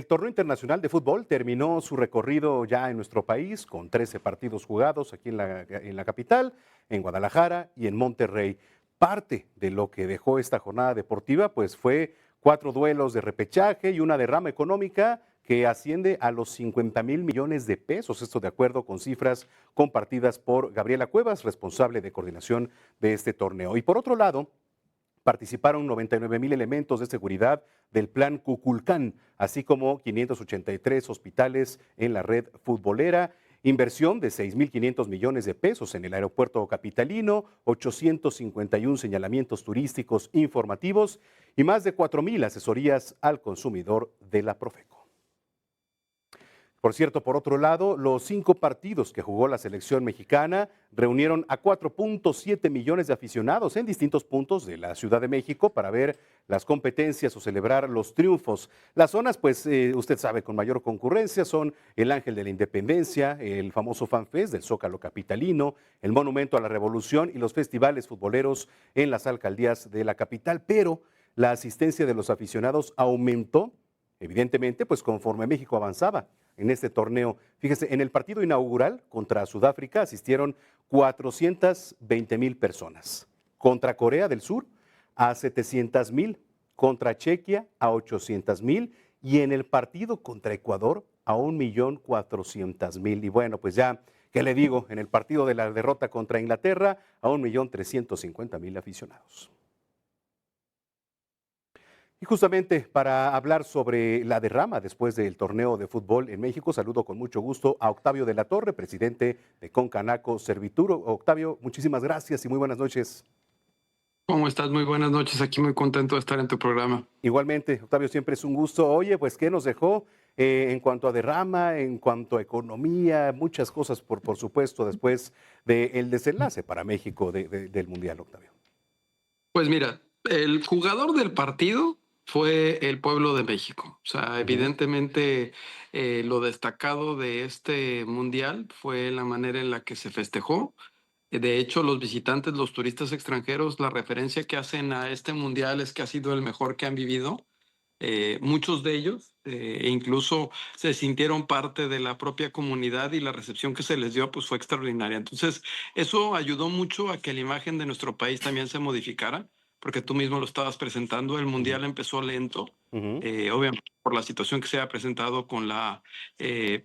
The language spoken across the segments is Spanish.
El torneo internacional de fútbol terminó su recorrido ya en nuestro país con 13 partidos jugados aquí en la capital, en Guadalajara y en Monterrey. Parte de lo que dejó esta jornada deportiva pues fue 4 duelos de repechaje y una derrama económica que asciende a los 50,000 millones de pesos, esto de acuerdo con cifras compartidas por Gabriela Cuevas, responsable de coordinación de este torneo. Y por otro lado, participaron 99,000 elementos de seguridad del Plan Cuculcán, así como 583 hospitales en la red futbolera, inversión de 6,500 millones de pesos en el aeropuerto capitalino, 851 señalamientos turísticos informativos y más de 4,000 asesorías al consumidor de la Profeco. Por cierto, por otro lado, los 5 partidos que jugó la selección mexicana reunieron a 4,7 millones de aficionados en distintos puntos de la Ciudad de México para ver las competencias o celebrar los triunfos. Las zonas, pues usted sabe, con mayor concurrencia son el Ángel de la Independencia, el famoso FanFest del Zócalo capitalino, el Monumento a la Revolución y los festivales futboleros en las alcaldías de la capital. Pero la asistencia de los aficionados aumentó, evidentemente, pues conforme México avanzaba en este torneo. Fíjese, en el partido inaugural contra Sudáfrica asistieron 420,000 personas, contra Corea del Sur a 700,000, contra Chequia a 800,000 y en el partido contra Ecuador a 1,400,000. Y bueno, pues ya, ¿qué le digo? En el partido de la derrota contra Inglaterra a 1,350,000 aficionados. Y justamente para hablar sobre la derrama después del torneo de fútbol en México, saludo con mucho gusto a Octavio de la Torre, presidente de Concanaco Servitur. Octavio, muchísimas gracias y muy buenas noches. ¿Cómo estás? Muy buenas noches. Aquí muy contento de estar en tu programa. Igualmente, Octavio, siempre es un gusto. Oye, pues, ¿qué nos dejó en cuanto a derrama, en cuanto a economía? Muchas cosas, por supuesto, después del desenlace para México del Mundial, Octavio. Pues mira, el jugador del partido fue el pueblo de México. O sea, Ujú. evidentemente lo destacado de este mundial fue la manera en la que se festejó. De hecho, los visitantes, los turistas extranjeros, la referencia que hacen a este mundial es que ha sido el mejor que han vivido. Muchos de ellos incluso se sintieron parte de la propia comunidad y la recepción que se les dio pues fue extraordinaria. Entonces, eso ayudó mucho a que la imagen de nuestro país también se modificara, porque tú mismo lo estabas presentando, el Ujú. mundial empezó lento, Ujú. obviamente por la situación que se ha presentado con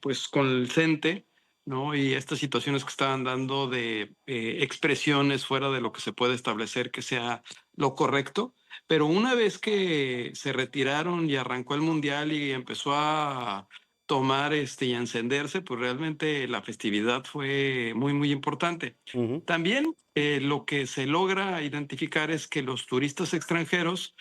pues con el CENTE, ¿no? Y estas situaciones que estaban dando de expresiones fuera de lo que se puede establecer que sea lo correcto. Pero una vez que se retiraron y arrancó el mundial y empezó a tomar y a encenderse, pues realmente la festividad fue muy, muy importante. Ujú. También lo que se logra identificar es que los turistas extranjeros,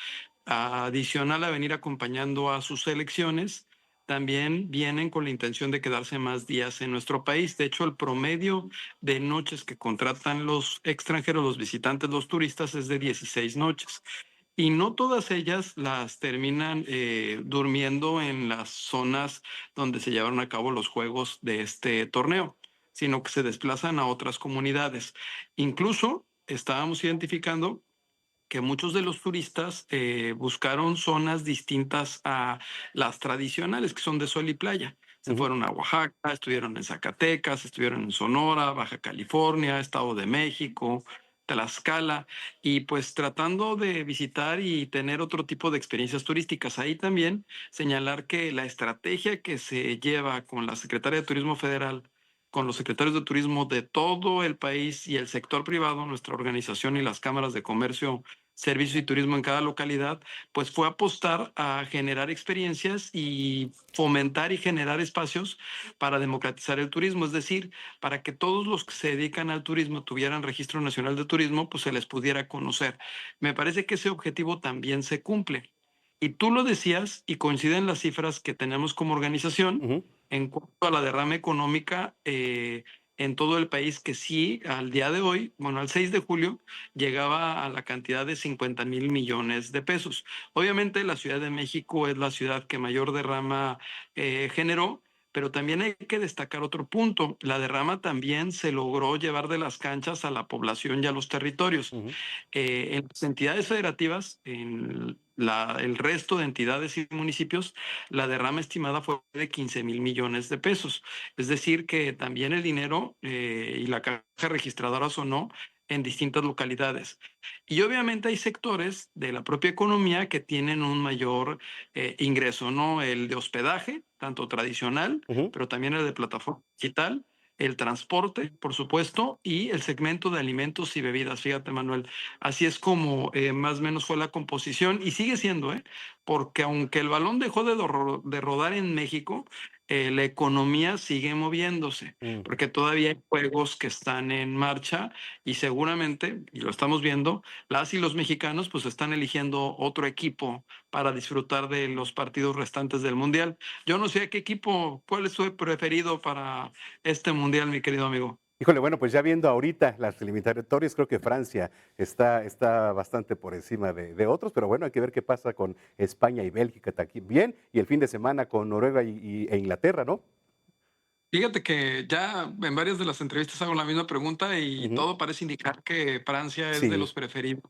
adicional a venir acompañando a sus selecciones, también vienen con la intención de quedarse más días en nuestro país. De hecho, el promedio de noches que contratan los extranjeros, los visitantes, los turistas, es de 16 noches. Y no todas ellas las terminan durmiendo en las zonas donde se llevaron a cabo los juegos de este torneo, sino que se desplazan a otras comunidades. Incluso estábamos identificando que muchos de los turistas buscaron zonas distintas a las tradicionales, que son de sol y playa. Se Ujú. fueron a Oaxaca, estuvieron en Zacatecas, estuvieron en Sonora, Baja California, Estado de México, Tlaxcala, y pues tratando de visitar y tener otro tipo de experiencias turísticas. Ahí también señalar que la estrategia que se lleva con la Secretaría de Turismo Federal, con los secretarios de turismo de todo el país y el sector privado, nuestra organización y las cámaras de comercio, servicios y turismo en cada localidad, pues fue apostar a generar experiencias y fomentar y generar espacios para democratizar el turismo, es decir, para que todos los que se dedican al turismo tuvieran registro nacional de turismo, pues se les pudiera conocer. Me parece que ese objetivo también se cumple. Y tú lo decías y coinciden las cifras que tenemos como organización Ujú. en cuanto a la derrama económica en todo el país, que sí, al día de hoy, bueno, al 6 de julio, llegaba a la cantidad de 50,000 millones de pesos. Obviamente la Ciudad de México es la ciudad que mayor derrama generó, pero también hay que destacar otro punto. La derrama también se logró llevar de las canchas a la población y a los territorios. Ujú. En las entidades federativas, en el resto de entidades y municipios, la derrama estimada fue de 15,000 millones de pesos. Es decir, que también el dinero y la caja registradora sonó en distintas localidades. Y obviamente hay sectores de la propia economía que tienen un mayor ingreso, ¿no? El de hospedaje, tanto tradicional, Ujú. pero también el de plataforma digital, el transporte, por supuesto, y el segmento de alimentos y bebidas. Fíjate, Manuel, así es como más o menos fue la composición y sigue siendo, ¿eh? Porque aunque el balón dejó de rodar en México, la economía sigue moviéndose, Mm. porque todavía hay juegos que están en marcha y seguramente, y lo estamos viendo, las y los mexicanos pues están eligiendo otro equipo para disfrutar de los partidos restantes del Mundial. Yo no sé a qué equipo, cuál es su preferido para este Mundial, mi querido amigo. Híjole, bueno, pues ya viendo ahorita las eliminatorias, creo que Francia está bastante por encima de otros, pero bueno, hay que ver qué pasa con España y Bélgica también, y el fin de semana con Noruega e Inglaterra, ¿no? Fíjate que ya en varias de las entrevistas hago la misma pregunta y Ujú. todo parece indicar que Francia es de Sí, los preferidos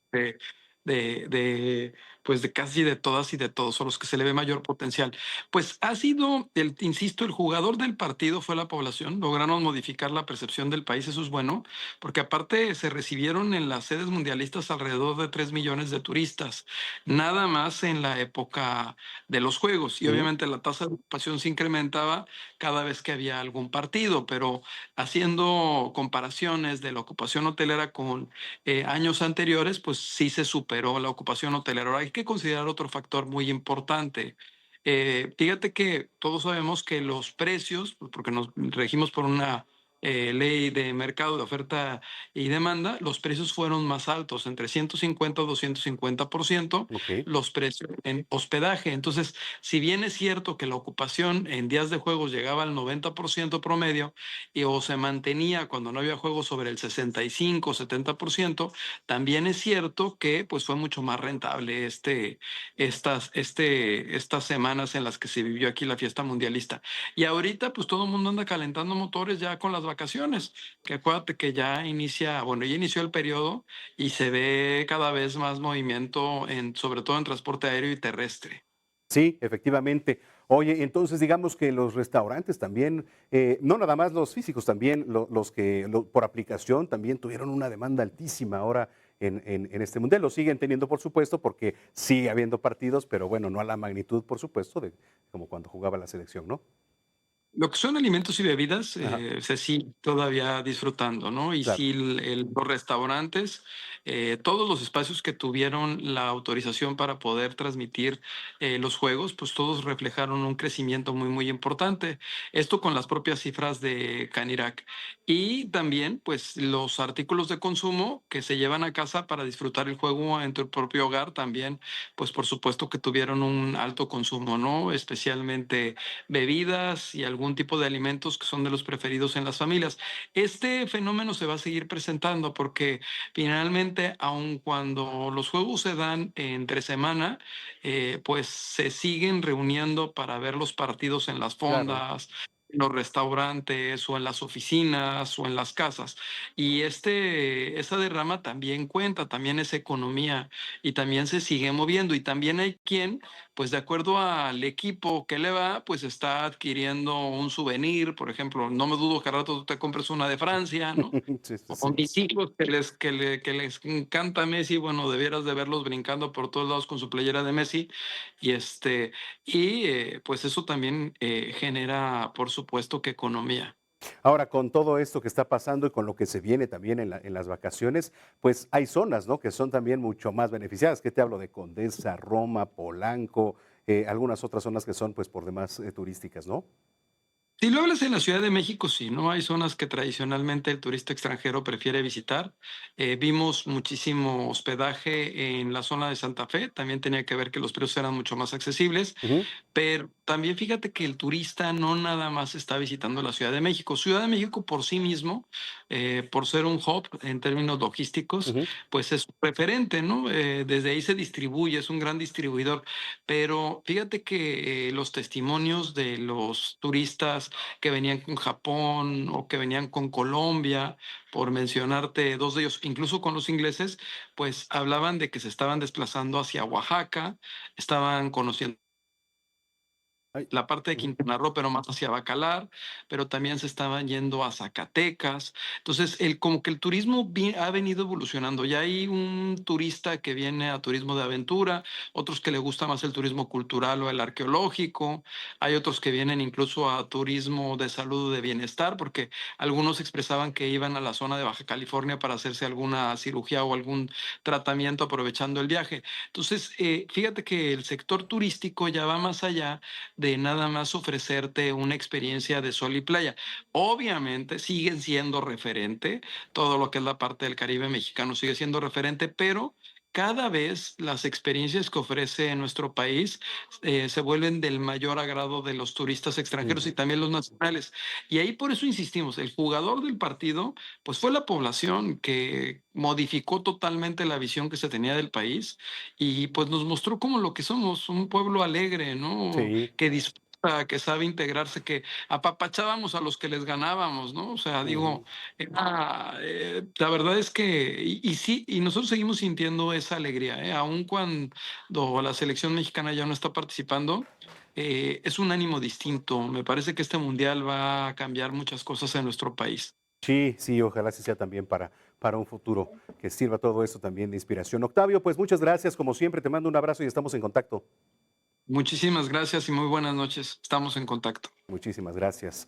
de, pues de casi de todas y de todos, o los que se le ve mayor potencial. Pues ha sido, insisto, el jugador del partido fue la población, lograron modificar la percepción del país, eso es bueno, porque aparte se recibieron en las sedes mundialistas alrededor de 3 millones de turistas, nada más en la época de los Juegos, y ujú, obviamente la tasa de ocupación se incrementaba cada vez que había algún partido, pero haciendo comparaciones de la ocupación hotelera con años anteriores, pues sí se superó la ocupación hotelera. Ahora hay que considerar otro factor muy importante. Fíjate que todos sabemos que los precios, pues, porque nos regimos por una ley de mercado de oferta y demanda, los precios fueron más altos, entre 150 o 250% ok, los precios en hospedaje. Entonces, si bien es cierto que la ocupación en días de juegos llegaba al 90% promedio o se mantenía cuando no había juegos sobre el 65 o 70%, también es cierto que pues fue mucho más rentable estas semanas en las que se vivió aquí la fiesta mundialista. Y ahorita pues todo el mundo anda calentando motores ya con las vacaciones, que acuérdate que ya inicia, bueno, ya inició el periodo y se ve cada vez más movimiento sobre todo en transporte aéreo y terrestre. sí, efectivamente. Oye, entonces digamos que los restaurantes también, no nada más los físicos, también los que por aplicación también tuvieron una demanda altísima ahora en este mundial. Lo siguen teniendo, por supuesto, porque sigue habiendo partidos, pero bueno, no a la magnitud, por supuesto, de como cuando jugaba la selección, ¿no? Lo que son alimentos y bebidas, Ajá, se sigue todavía disfrutando, ¿no? Y claro. sí, los restaurantes, todos los espacios que tuvieron la autorización para poder transmitir los juegos, pues todos reflejaron un crecimiento muy, muy importante. Esto con las propias cifras de Canirac. Y también, pues, los artículos de consumo que se llevan a casa para disfrutar el juego en tu propio hogar también, pues, por supuesto que tuvieron un alto consumo, ¿no? Especialmente bebidas y algún tipo de alimentos que son de los preferidos en las familias. Este fenómeno se va a seguir presentando porque finalmente, aun cuando los juegos se dan entre semana, pues se siguen reuniendo para ver los partidos en las Claro. fondas, en los restaurantes o en las oficinas o en las casas. Y esa derrama también cuenta, también es economía y también se sigue moviendo. Y también hay quien pues de acuerdo al equipo que le va, pues está adquiriendo un souvenir, por ejemplo, no me dudo que al rato tú te compres una de Francia, ¿no? Sí, sí, O sí. mis hijos que les encanta Messi, bueno, debieras de verlos brincando por todos lados con su playera de Messi. Y pues eso también genera, por supuesto, que economía. Ahora, con todo esto que está pasando y con lo que se viene también en las vacaciones, pues hay zonas, ¿no? Que son también mucho más beneficiadas. ¿Qué te hablo de Condesa, Roma, Polanco, algunas otras zonas que son, pues, por demás turísticas, ¿no? Si lo hablas en la Ciudad de México, sí, ¿no? Hay zonas que tradicionalmente el turista extranjero prefiere visitar. Vimos muchísimo hospedaje en la zona de Santa Fe, también tenía que ver que los precios eran mucho más accesibles. Ujú, Pero también fíjate que el turista no nada más está visitando la Ciudad de México. Ciudad de México por sí mismo, por ser un hub en términos logísticos, ujú. pues es preferente, ¿no? Desde ahí se distribuye, es un gran distribuidor. Pero fíjate que los testimonios de los turistas turistas que venían con Japón o que venían con Colombia, por mencionarte dos de ellos, incluso con los ingleses, pues hablaban de que se estaban desplazando hacia Oaxaca, estaban conociendo Ay, la parte de ujú. Quintana Roo, pero más hacia Bacalar, pero también se estaban yendo a Zacatecas. Entonces, como que el turismo ha venido evolucionando. Ya hay un turista que viene a turismo de aventura, otros que le gusta más el turismo cultural o el arqueológico, hay otros que vienen incluso a turismo de salud o de bienestar, porque algunos expresaban que iban a la zona de Baja California para hacerse alguna cirugía o algún tratamiento aprovechando el viaje. Entonces, fíjate que el sector turístico ya va más allá de nada más ofrecerte una experiencia de sol y playa. Obviamente siguen siendo referente, todo lo que es la parte del Caribe mexicano sigue siendo referente, pero cada vez las experiencias que ofrece nuestro país se vuelven del mayor agrado de los turistas extranjeros y Ujú. también los nacionales. Y ahí por eso insistimos, el jugador del partido, pues fue la población que modificó totalmente la visión que se tenía del país y pues nos mostró como lo que somos, un pueblo alegre, ¿no? Sí. Que disfruta, que sabe integrarse, que apapachábamos a los que les ganábamos, ¿no? O sea, digo, Ujú. la verdad es que, y sí, y nosotros seguimos sintiendo esa alegría, ¿eh? Aun cuando la selección mexicana ya no está participando, es un ánimo distinto. Me parece que este mundial va a cambiar muchas cosas en nuestro país. Sí, sí, ojalá sí sea también para un futuro que sirva todo esto también de inspiración. Octavio, pues muchas gracias, como siempre, te mando un abrazo y estamos en contacto. Muchísimas gracias y muy buenas noches. Estamos en contacto. Muchísimas gracias.